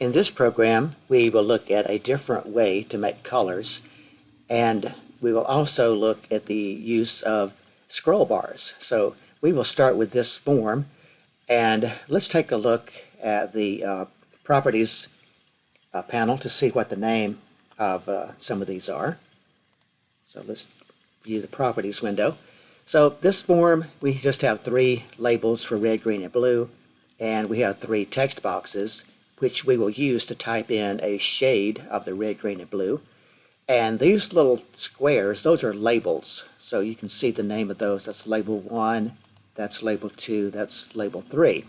In this program, we will look at a different way to make colors, and we will also look at the use of scroll bars. So we will start with this form, and let's take a look at the properties panel to see what the name of some of these are. So let's view the properties window. So this form, we just have 3 labels for red, green, and blue, and we have 3 text boxes which we will use to type in a shade of the red, green, and blue. And these little squares, those are labels. So you can see the name of those. That's label 1, that's label 2, that's label 3.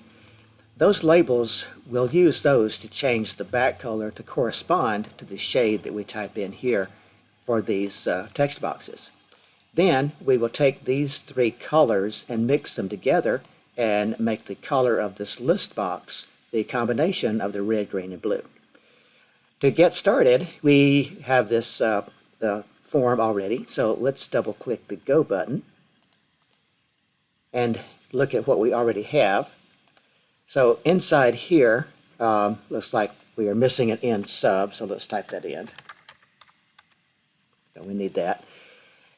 Those labels, we'll use those to change the back color to correspond to the shade that we type in here for these text boxes. Then we will take these 3 colors and mix them together and make the color of this list box the combination of the red, green, and blue. To get started, we have this the form already, so let's double click the Go button and look at what we already have. So inside here, looks like we are missing an end sub, so let's type that in. So we need that.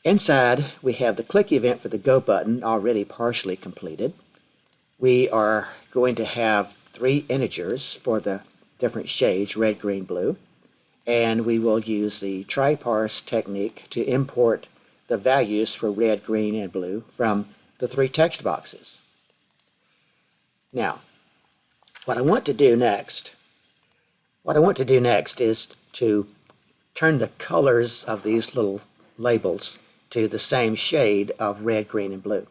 Inside, we have the click event for the Go button already partially completed. We are going to have 3 integers for the different shades, red, green, blue, and we will use the try-parse technique to import the values for red, green, and blue from the 3 text boxes. Now, what I want to do next is to turn the colors of these little labels to the same shade of red, green, and blue.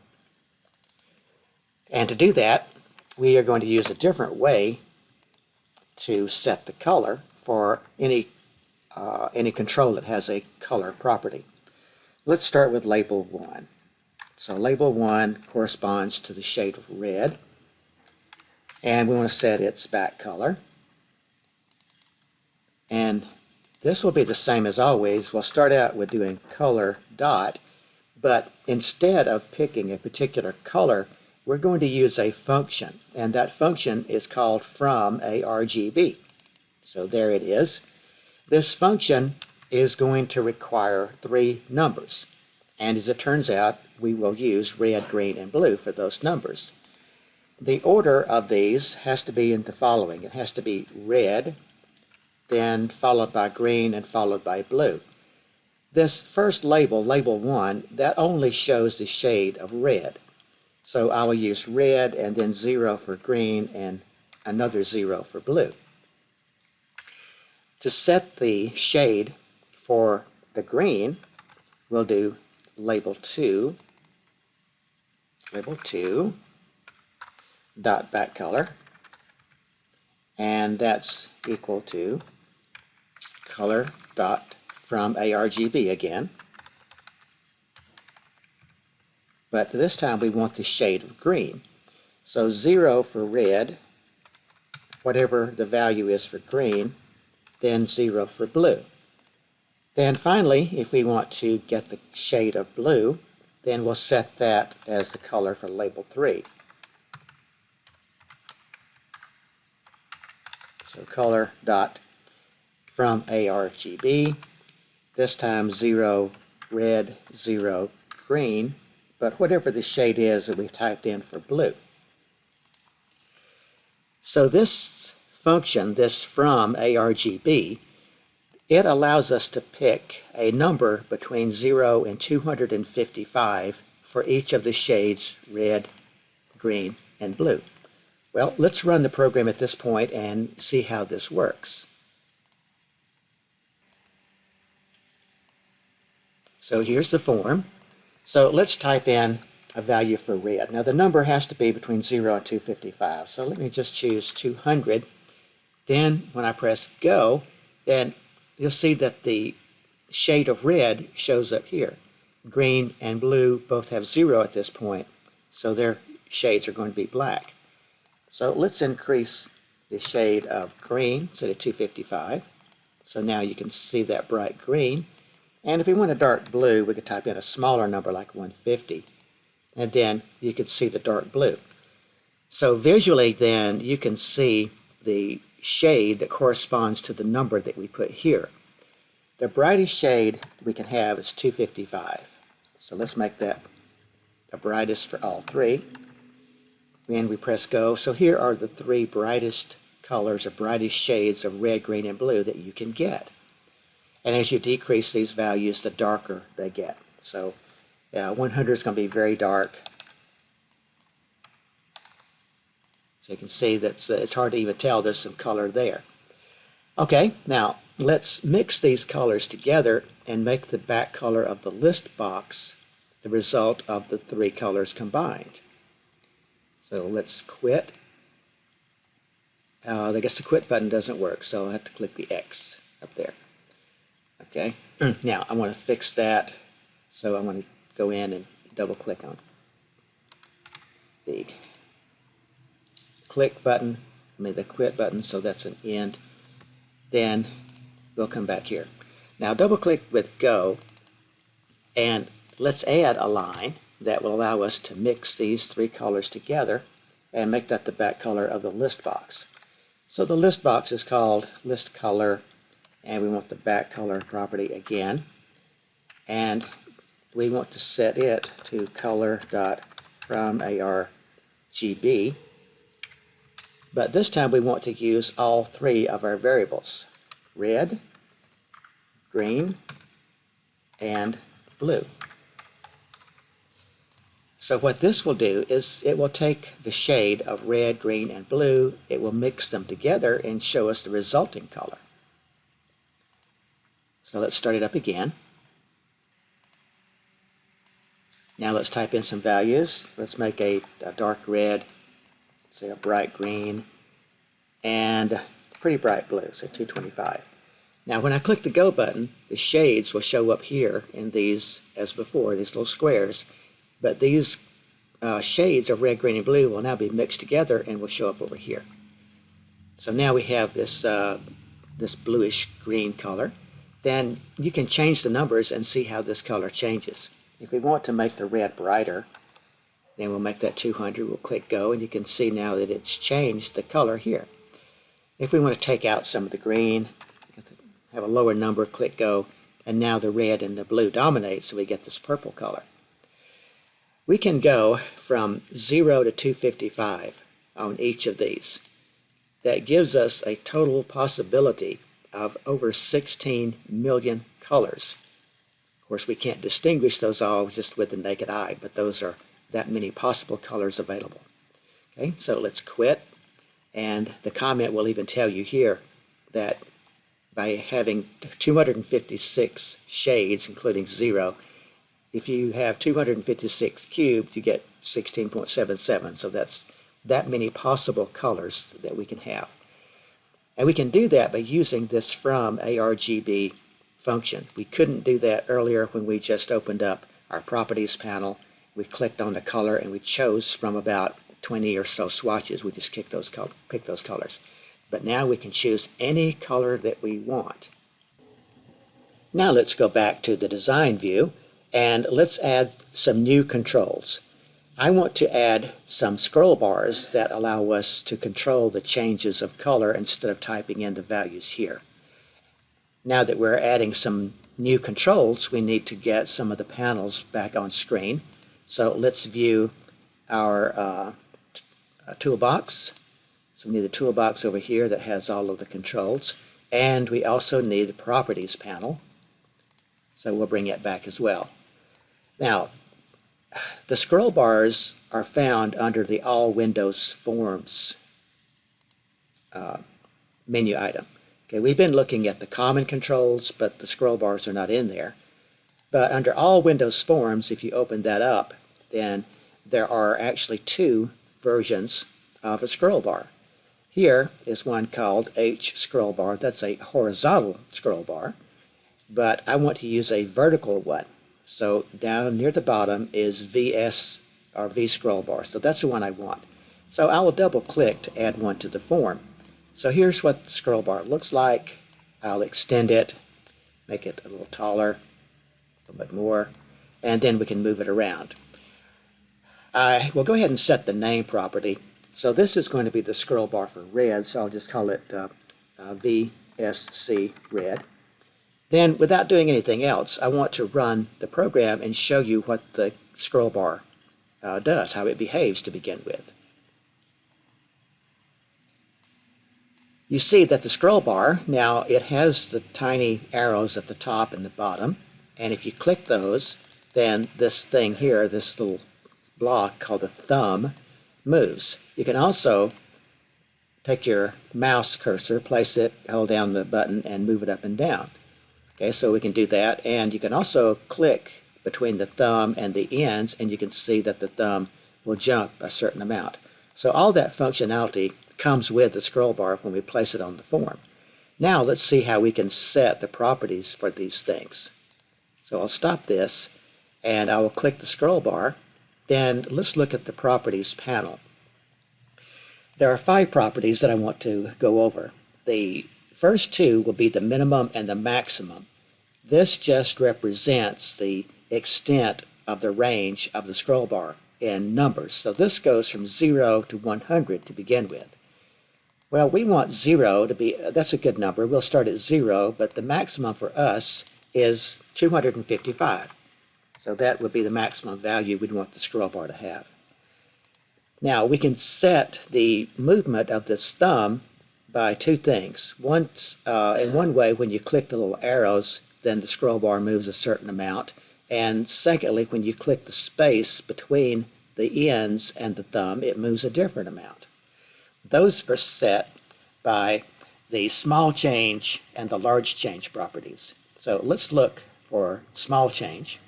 And to do that, we are going to use a different way to set the color for any control that has a color property. Let's start with label 1. So label 1 corresponds to the shade of red, and we want to set its back color. And this will be the same as always. We'll start out with doing color dot, but instead of picking a particular color, we're going to use a function, and that function is called FromArgb. So there it is. This function is going to require 3 numbers, and as it turns out, we will use red, green, and blue for those numbers. The order of these has to be in the following. It has to be red, then followed by green, and followed by blue. This first label, label 1, that only shows the shade of red. So I will use red and then 0 for green and another 0 for blue. To set the shade for the green, we'll do label 2 dot back color, and that's equal to color dot from ARGB again. But this time we want the shade of green. So 0 for red, whatever the value is for green, then 0 for blue. Then finally, if we want to get the shade of blue, then we'll set that as the color for label 3. So color dot from ARGB, this time 0 red, 0 green, but whatever the shade is that we've typed in for blue. So this function, this from ARGB, it allows us to pick a number between 0 and 255 for each of the shades red, green, and blue. Well, let's run the program at this point and see how this works. So here's the form. So let's type in a value for red. Now the number has to be between 0 and 255. So let me just choose 200. Then when I press go, then you'll see that the shade of red shows up here. Green and blue both have 0 at this point, so their shades are going to be black. So let's increase the shade of green, set it to 255. So now you can see that bright green. And if we want a dark blue, we could type in a smaller number like 150. And then you could see the dark blue. So visually then, you can see the shade that corresponds to the number that we put here. The brightest shade we can have is 255. So let's make that the brightest for all three. And we press go. So here are the three brightest colors or brightest shades of red, green, and blue that you can get. And as you decrease these values, the darker they get. So 100 is going to be very dark. So you can see that it's hard to even tell there's some color there. Okay, now let's mix these colors together and make the back color of the list box the result of the three colors combined. So let's quit. I guess the quit button doesn't work, so I'll have to click the X up there. Okay, now I want to fix that, so I'm going to go in and double click on the click button, the quit button, so that's an end. Then we'll come back here. Now double click with go, and let's add a line that will allow us to mix these three colors together and make that the back color of the list box. So the list box is called list color, and we want the back color property again, and we want to set it to color.FromArgb. But this time we want to use all three of our variables: red, green, and blue. So what this will do is it will take the shade of red, green, and blue, it will mix them together and show us the resulting color. So let's start it up again. Now let's type in some values. Let's make a dark red, say a bright green, and a pretty bright blue, say 225. Now when I click the go button, the shades will show up here in these, as before, these little squares, but these shades of red, green, and blue will now be mixed together and will show up over here. So now we have this, this bluish green color. Then you can change the numbers and see how this color changes. If we want to make the red brighter, then we'll make that 200. We'll click go, and you can see now that it's changed the color here. If we want to take out some of the green, have a lower number, click go, and now the red and the blue dominate, so we get this purple color. We can go from 0 to 255 on each of these. That gives us a total possibility of over 16 million colors. Of course, we can't distinguish those all just with the naked eye, but those are that many possible colors available. Okay, so let's quit, and the comment will even tell you here that by having 256 shades, including 0, if you have 256 cubed, you get 16.77, so that's that many possible colors that we can have. And we can do that by using this from ARGB function. We couldn't do that earlier when we just opened up our properties panel. We clicked on the color and we chose from about 20 or so swatches. We just picked those colors. But now we can choose any color that we want. Now let's go back to the design view and let's add some new controls. I want to add some scroll bars that allow us to control the changes of color instead of typing in the values here. Now that we're adding some new controls, we need to get some of the panels back on screen. So let's view our toolbox. So we need a toolbox over here that has all of the controls. And we also need the properties panel. So we'll bring it back as well. Now, the scroll bars are found under the All Windows Forms menu item. Okay, we've been looking at the common controls, but the scroll bars are not in there. But under All Windows Forms, if you open that up, then there are actually two versions of a scroll bar. Here is one called H scroll bar. That's a horizontal scroll bar, but I want to use a vertical one. So down near the bottom is VS or V scroll bar. So that's the one I want. So I will double click to add one to the form. So here's what the scroll bar looks like. I'll extend it, make it a little taller, a little bit more, and then we can move it around. I will go ahead and set the name property So this is going to be the scroll bar for red, so I'll just call it VSC red. Then, without doing anything else, I want to run the program and show you what the scroll bar does, how it behaves to begin with. You see that the scroll bar, now it has the tiny arrows at the top and the bottom, and if you click those, then this thing here, this little block called the thumb, moves. You can also take your mouse cursor, place it, hold down the button, and move it up and down. Okay, so we can do that, and you can also click between the thumb and the ends, and you can see that the thumb will jump a certain amount. So all that functionality comes with the scroll bar when we place it on the form. Now let's see how we can set the properties for these things. So I'll stop this, and I will click the scroll bar. Then let's look at the properties panel. There are 5 properties that I want to go over. The first 2 will be the minimum and the maximum. This just represents the extent of the range of the scroll bar in numbers. So this goes from 0 to 100 to begin with. Well, we want 0 to be, that's a good number. We'll start at 0, but the maximum for us is 255. So that would be the maximum value we'd want the scroll bar to have. Now, we can set the movement of this thumb by 2 things. Once, in one way, when you click the little arrows, then the scroll bar moves a certain amount. And secondly, when you click the space between the ends and the thumb, it moves a different amount. Those are set by the small change and the large change properties. So let's look for small change.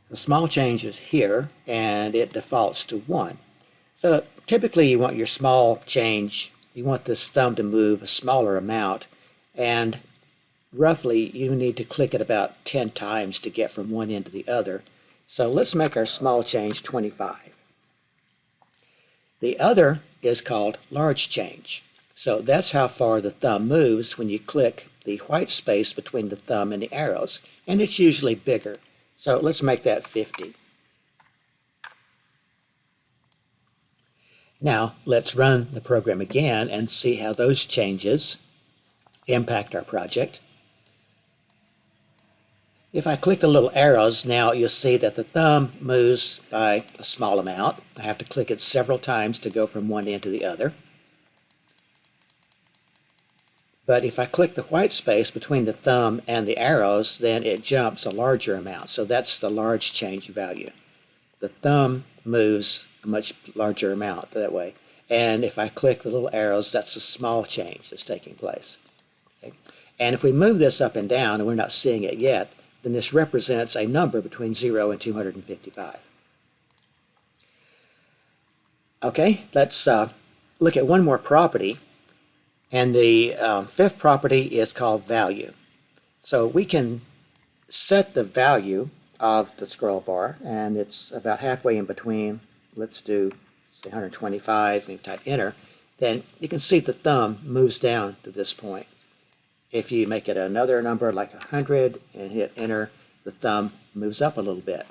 The small change is here, and it defaults to 1. So typically you want your small change, you want this thumb to move a smaller amount, and roughly you need to click it about 10 times to get from one end to the other. So let's make our small change 25. The other is called large change. So that's how far the thumb moves when you click the white space between the thumb and the arrows, and it's usually bigger. So let's make that 50. Now let's run the program again and see how those changes impact our project. If I click the little arrows, now you'll see that the thumb moves by a small amount. I have to click it several times to go from one end to the other. But if I click the white space between the thumb and the arrows, then it jumps a larger amount. So that's the large change value. The thumb moves a much larger amount that way. And if I click the little arrows, that's a small change that's taking place. Okay? And if we move this up and down, and we're not seeing it yet, then this represents a number between 0 and 255. Okay, let's look at one more property. And the 5th property is called value. So we can set the value of the scroll bar, and it's about halfway in between. Let's do, say, 125, and type enter. Then you can see the thumb moves down to this point. If you make it another number like 100 and hit enter, the thumb moves up a little bit.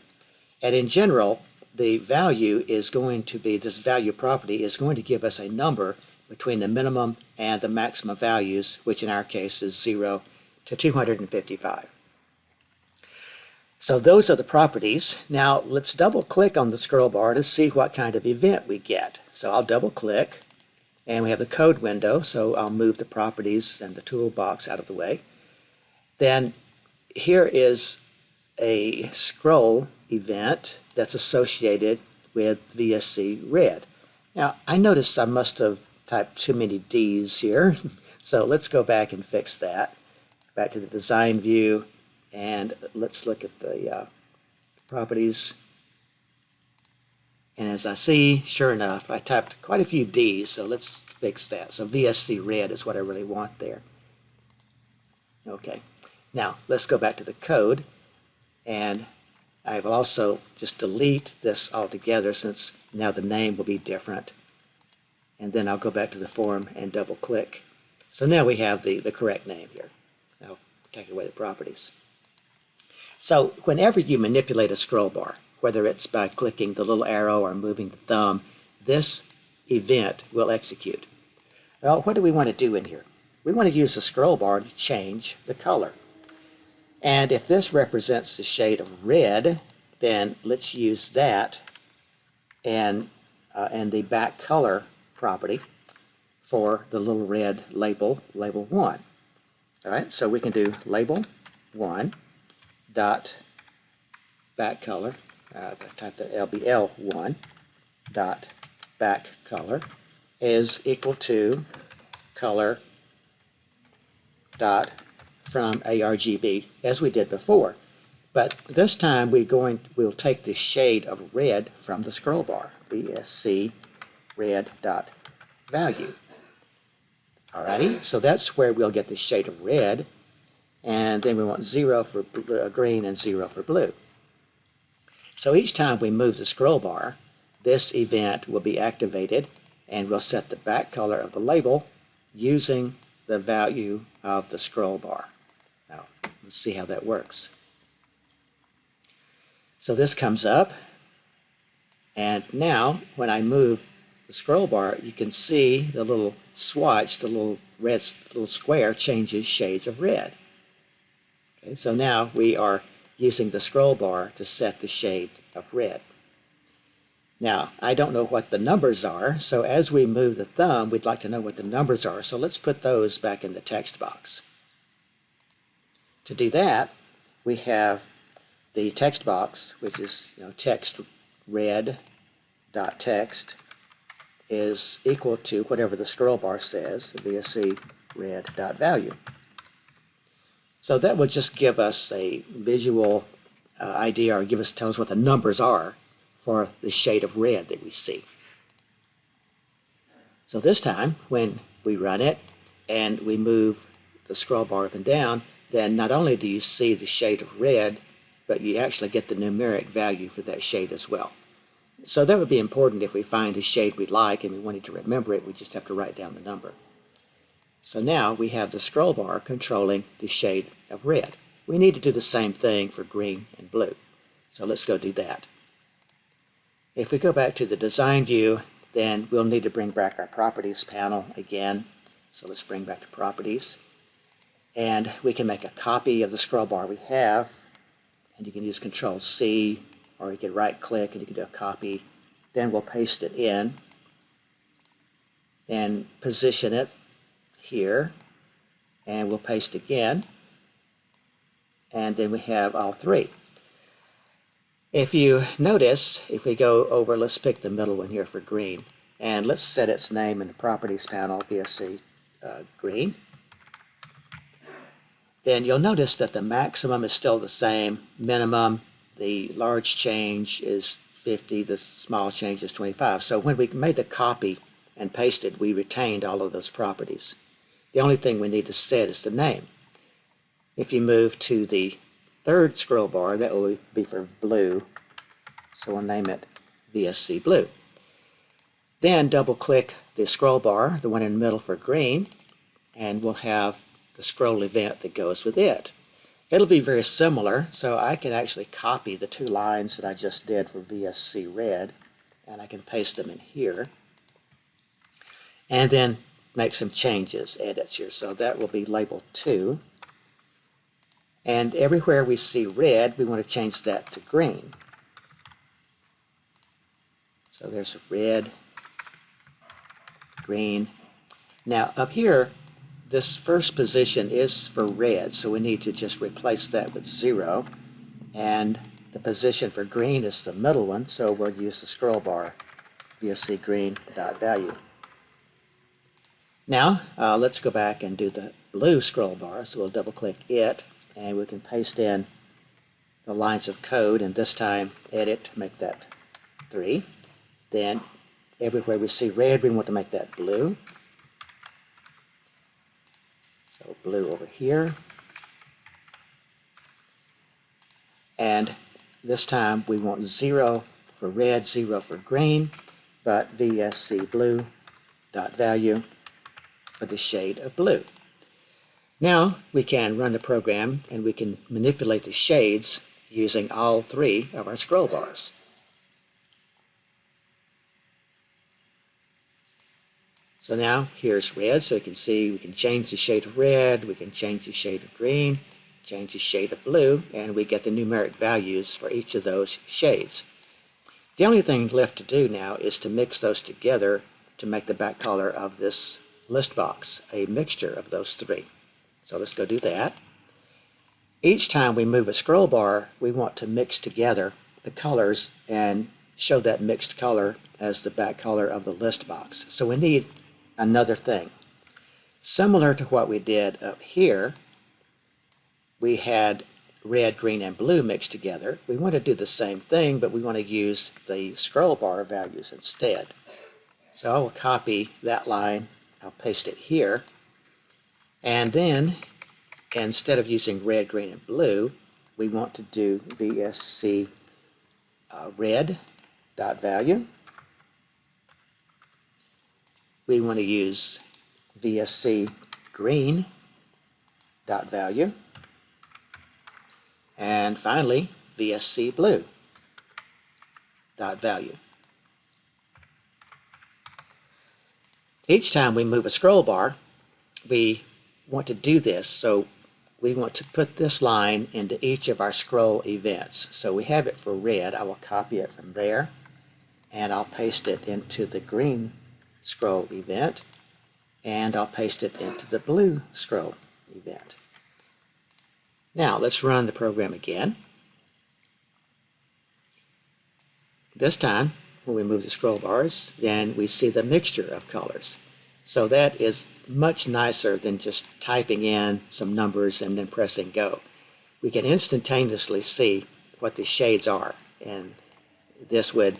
And in general, the value is going to be, this value property is going to give us a number between the minimum and the maximum values, which in our case is 0 to 255. So those are the properties. Now let's double click on the scroll bar to see what kind of event we get. So I'll double click, and we have the code window, so I'll move the properties and the toolbox out of the way. Then here is a scroll event that's associated with VSC red. Now I noticed I must have typed too many D's here, so let's go back and fix that. Back to the design view, and let's look at the properties. And as I see, sure enough, I typed quite a few D's, so let's fix that. So VSC red is what I really want there. Okay, now let's go back to the code, and I will also just delete this altogether since now the name will be different. And then I'll go back to the form and double click. So now we have the correct name here. I'll take away the properties. So whenever you manipulate a scroll bar, whether it's by clicking the little arrow or moving the thumb, this event will execute. Well, what do we want to do in here? We want to use the scroll bar to change the color. And if this represents the shade of red, then let's use that and the back color property for the little red label, label 1. All right, so we can do label 1 dot back color, type that LBL1 dot back color is equal to color dot from ARGB, as we did before. But this time we'll take the shade of red from the scroll bar, VSC red dot value. Alrighty, so that's where we'll get the shade of red, and then we want 0 for green and 0 for blue. So each time we move the scroll bar, this event will be activated, and we'll set the back color of the label using the value of the scroll bar. Now, let's see how that works. So this comes up, and now when I move the scroll bar, you can see the little swatch, the little red little square changes shades of red. Okay, so now we are using the scroll bar to set the shade of red. Now, I don't know what the numbers are, so as we move the thumb, we'd like to know what the numbers are, so let's put those back in the text box. To do that, we have the text box, which is text red dot text is equal to whatever the scroll bar says, VSC red dot value. So that will just give us a visual idea, or tell us what the numbers are for the shade of red that we see. So this time, when we run it and we move the scroll bar up and down, then not only do you see the shade of red, but you actually get the numeric value for that shade as well. So that would be important if we find a shade we like and we wanted to remember it, we just have to write down the number. So now we have the scroll bar controlling the shade of red. We need to do the same thing for green and blue. So let's go do that. If we go back to the design view, then we'll need to bring back our properties panel again. So let's bring back the properties. And we can make a copy of the scroll bar we have. And you can use Control-C, or you can right-click and you can do a copy. Then we'll paste it in and position it here. And we'll paste again. And then we have all three. If you notice, if we go over, let's pick the middle one here for green. And let's set its name in the Properties panel, VSC green. Then you'll notice that the maximum is still the same. Minimum, the large change is 50, the small change is 25. So when we made the copy and pasted, we retained all of those properties. The only thing we need to set is the name. If you move to the third scroll bar, that will be for blue. So we'll name it VSC blue. Then double click the scroll bar, the one in the middle for green, and we'll have the scroll event that goes with it. It'll be very similar, so I can actually copy the two lines that I just did for VSC red, and I can paste them in here, and then make some changes, edits here. So that will be label 2. And everywhere we see red, we want to change that to green. So there's red, green. Now up here, this first position is for red, so we need to just replace that with 0. And the position for green is the middle one, so we'll use the scroll bar, VSC green dot value. Now let's go back and do the blue scroll bar. So we'll double click it, and we can paste in the lines of code, and this time edit, make that 3. Then everywhere we see red, we want to make that blue. So blue over here. And this time we want 0 for red, 0 for green, but VSC blue dot value for the shade of blue. Now we can run the program and we can manipulate the shades using all 3 of our scroll bars. So now here's red, so you can see we can change the shade of red, we can change the shade of green, change the shade of blue, and we get the numeric values for each of those shades. The only thing left to do now is to mix those together to make the back color of this list box, a mixture of those three. So let's go do that. Each time we move a scroll bar, we want to mix together the colors and show that mixed color as the back color of the list box. So we need another thing. Similar to what we did up here, we had red, green, and blue mixed together. We want to do the same thing, but we want to use the scroll bar values instead. So I will copy that line, I'll paste it here, and then instead of using red, green, and blue, we want to do VSC red dot value. We want to use VSC green dot value. And finally, VSC blue dot value. Each time we move a scroll bar, we want to do this, so we want to put this line into each of our scroll events. So we have it for red. I will copy it from there, and I'll paste it into the green scroll event, and I'll paste it into the blue scroll event. Now let's run the program again. This time, when we move the scroll bars, then we see the mixture of colors. So that is much nicer than just typing in some numbers and then pressing go. We can instantaneously see what the shades are, and this would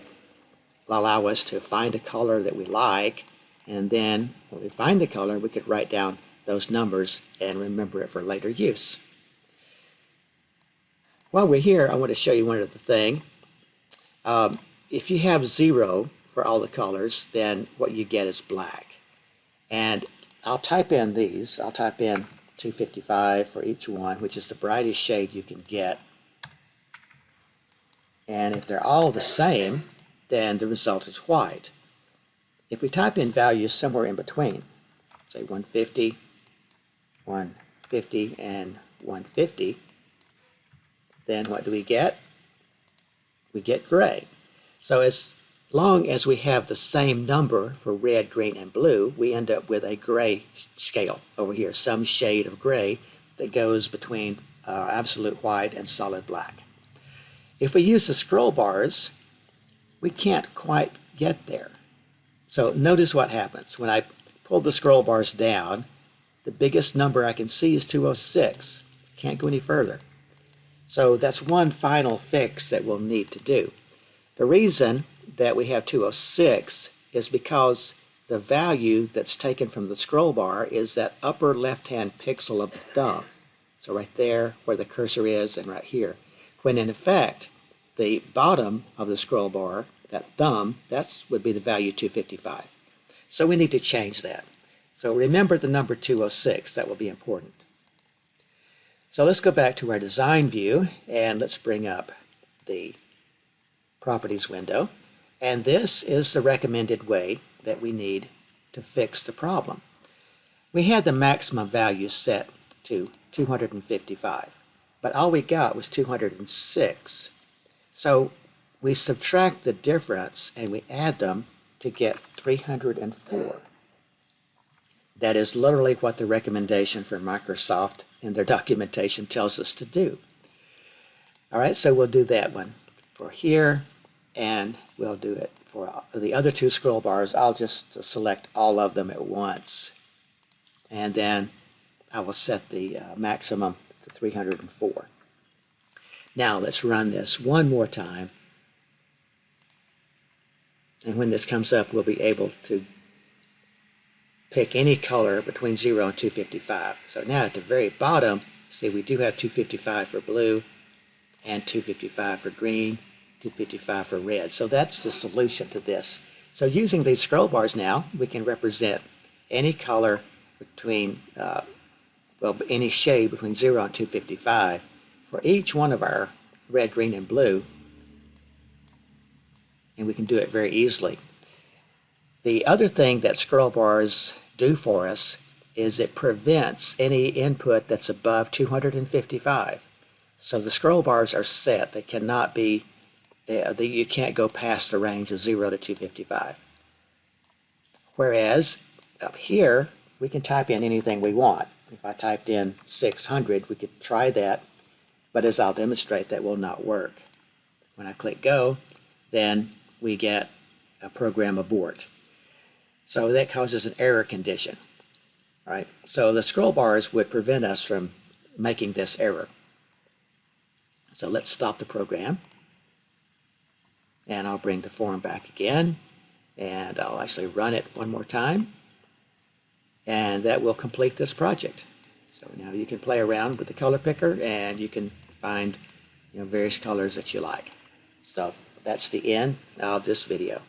allow us to find a color that we like, and then when we find the color, we could write down those numbers and remember it for later use. While we're here, I want to show you one other thing. If you have 0 for all the colors, then what you get is black. And I'll type in these. I'll type in 255 for each one, which is the brightest shade you can get. And if they're all the same, then the result is white. If we type in values somewhere in between, say 150, 150, and 150, then what do we get? We get gray. So as long as we have the same number for red, green, and blue, we end up with a gray scale over here, some shade of gray that goes between absolute white and solid black. If we use the scroll bars, we can't quite get there. So notice what happens. When I pull the scroll bars down, the biggest number I can see is 206. Can't go any further. So that's one final fix that we'll need to do. The reason that we have 206 is because the value that's taken from the scroll bar is that upper left-hand pixel of the thumb. So right there where the cursor is and right here. When in effect, the bottom of the scroll bar, that thumb, that would be the value 255. So we need to change that. So remember the number 206, that will be important. So let's go back to our design view and let's bring up the properties window. And this is the recommended way that we need to fix the problem. We had the maximum value set to 255, but all we got was 206. So we subtract the difference and we add them to get 304. That is literally what the recommendation for Microsoft in their documentation tells us to do. All right, so we'll do that one for here, and we'll do it for the other two scroll bars. I'll just select all of them at once, and then I will set the maximum to 304. Now let's run this one more time, and when this comes up, we'll be able to pick any color between 0 and 255. So now at the very bottom, see we do have 255 for blue and 255 for green, 255 for red. So that's the solution to this. So using these scroll bars now, we can represent any color between, any shade between 0 and 255 for each one of our red, green, and blue. And we can do it very easily. The other thing that scroll bars do for us is it prevents any input that's above 255. So the scroll bars are set. They cannot be, you can't go past the range of 0 to 255. Whereas up here, we can type in anything we want. If I typed in 600, we could try that, but as I'll demonstrate, that will not work. When I click go, then we get a program abort. So that causes an error condition, right? So the scroll bars would prevent us from making this error. So let's stop the program, and I'll bring the form back again, and I'll actually run it one more time, and that will complete this project. So now you can play around with the color picker, and you can find various colors that you like. So that's the end of this video.